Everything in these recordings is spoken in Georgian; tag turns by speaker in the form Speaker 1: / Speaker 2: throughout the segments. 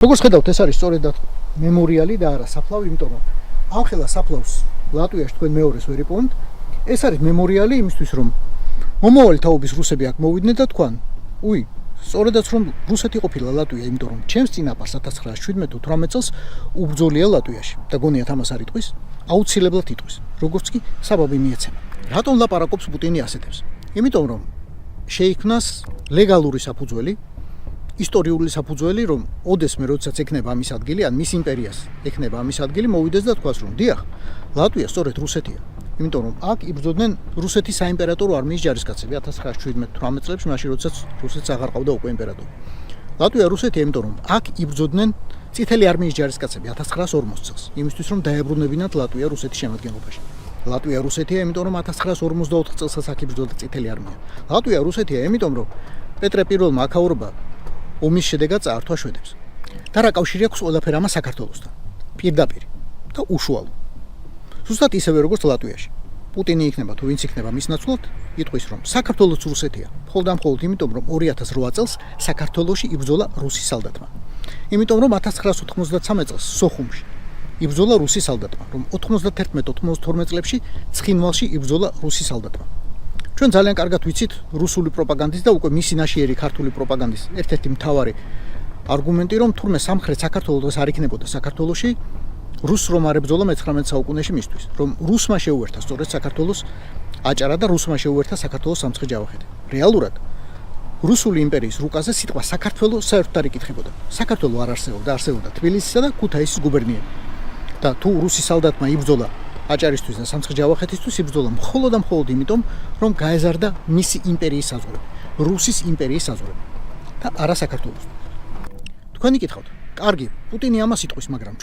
Speaker 1: როგორც ხედავთ, ეს არის სწორედად მემორიალი და არა საფლავი, იმიტომ რომ ამ ხელა საფლავს ლატვიაში თქვენ მეორეს ვერ იპოვებთ. ეს არის მემორიალი იმისთვის, რომ მომავალი თაობის რუსები აქ მოვიდნენ და თქვან, უი, სწორედაც რომ რუსეთი ყოფილა ლატვია, იმიტომ რომ ჩემს წინაპარს 1917-18 წელს უბრძოლია ლატვიაში და გონიათ ამას არ იტყვის, აუცილებლად იტყვის, როგორც კი საბაბი მიეცემა. რატომ ლაპარაკობს პუტინი ასეთებს? იმიტომ რომ შეიქმნას ლეგალური საფუძველი, ისტორიული საფუძველი, რომ ოდესმე როდესაც ექნება ამის ადგილი, ან მის იმპერიას ექნება ამის ადგილი, მოვიდეს და თქვას, რომ დიახ, ლატვია სწორედ რუსეთია. იმიტომ რომ აქ იბრძოდნენ რუსეთის საიმპერატორო არმიის ჯარისკაცები 1917-18 წლებში, მაშინ როდესაც რუსეთს აღარ ყავდა უკვე იმპერატორი. ლატვია რუსეთია, იმიტომ რომ აქ იბრძოდნენ წითელი არმიის ჯარისკაცები 1940 წელს, იმისთვის რომ დაებრუნებინათ ლატვია რუსეთის შემადგენლობაში. ლატვია რუსეთია, იმიტომ რომ 1944 წელსაც აქ იბრძოდა წითელი არმია. ლატვია რუსეთია, იმიტომ რომ პეტრე პირველმა აქაურობა ომის შედეგად წაართვა შვედებს. და რა კავშირი აქვს ყველაფერ ამას საქართველოსთან? პირდაპირ და უშუალო. ზუსტად ისევე როგორც ლატვიაში. პუტინი იქნება თუ ვინც იქნება მის ნაცვლად, იტყვის რომ საქართველოს რუსეთია. მხოლოდ და მხოლოდ იმიტომ რომ 2008 წელს საქართველოში იბრძოლა რუსი სალდატმა. იმიტომ რომ 1993 წელს სოხუმში იბრძოლა რუსი სალდატმა, რომ 91-92 წლებში ცხინვალში იბრძოლა რუსი სალდატმა. ჩვენ ძალიან კარგად ვიცით რუსული პროპაგანდის და უკვე მისი ნაშიერი ქართული პროპაგანდის ერთ-ერთი მთავარი არგუმენტი, რომ თურმე სამხრეთ საქართველოს დღეს არ იქნებოდა საქართველოში, რუსს რომ არ ებრძოლა მე-19 საუკუნეში მისთვის, რომ რუსმა შეუერთა სწორედ საქართველოს აჭარა და რუსმა შეუერთა საქართველოს სამცხე-ჯავახეთი. რეალურად რუსული იმპერიის რუკაზე სიტყვა საქართველოს საერთოდ არ იკითხებოდა. საქართველო არ არსებობდა, არსებობდა თბილისისა და ქუთაისის გუბერნიები. და თუ რუსი სალდატმა იბრძოლა აჭარისთვის და სამცხე-ჯავახეთისთვის იბრძოლა მხოლოდ და მხოლოდ იმიტომ, რომ გაეზარდა მისი იმპერიის საზღვრები, რუსის იმპერიის საზღვრები და არა საქართველოს. თქვენი გითხავთ, კარგი, პუტინი ამას იტყვის, მაგრამ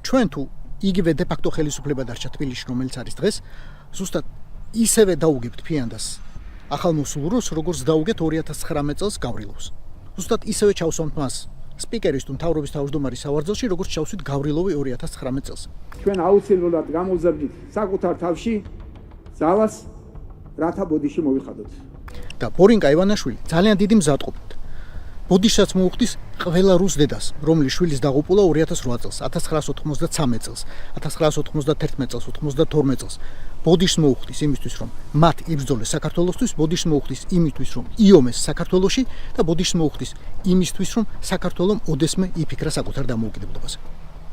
Speaker 1: ჩვენ თუ იგივე დე ფაქტო ხელისუფლება დარჩა თბილისში, რომელიც არის დღეს, ზუსტად ისევე დაუგებთ ფიანდას ახალმოსულ რუსს, როგორც დაუგეთ 2019 წელს გავრილოვს. ზუსტად ისევე ჩავსვამთ მას სპიკერის თუ მთავრობის თავმჯდომარის სავარძელში, როგორც ჩავსვით გავრილოვი 2019 წელს.
Speaker 2: ჩვენ აუცილებლად გამოვზარდით საკუთარ თავში ძალას, რათა ბოდიში მოვიხადოთ.
Speaker 1: და ბორინკა ივანაშვილი ძალიან დიდი მზადყოფით. ბოდიშსაც მოუხდის ყველა რუს დედას, რომლის შვილის დაღუპულა 2008 წელს, 1993 წელს, 1991 წელს, 92 წელს. ბოდიშს მოუხდის იმისთვის, რომ მათ იბრძოლეს საქართველოსთვის, ბოდიშს მოუხდის იმისთვის, რომ იომეს საქართველოში და ბოდიშს მოუხდის იმისთვის, რომ საქართველომ ოდესმე იფიქრა საკუთარ დამოუკიდებლობაზე.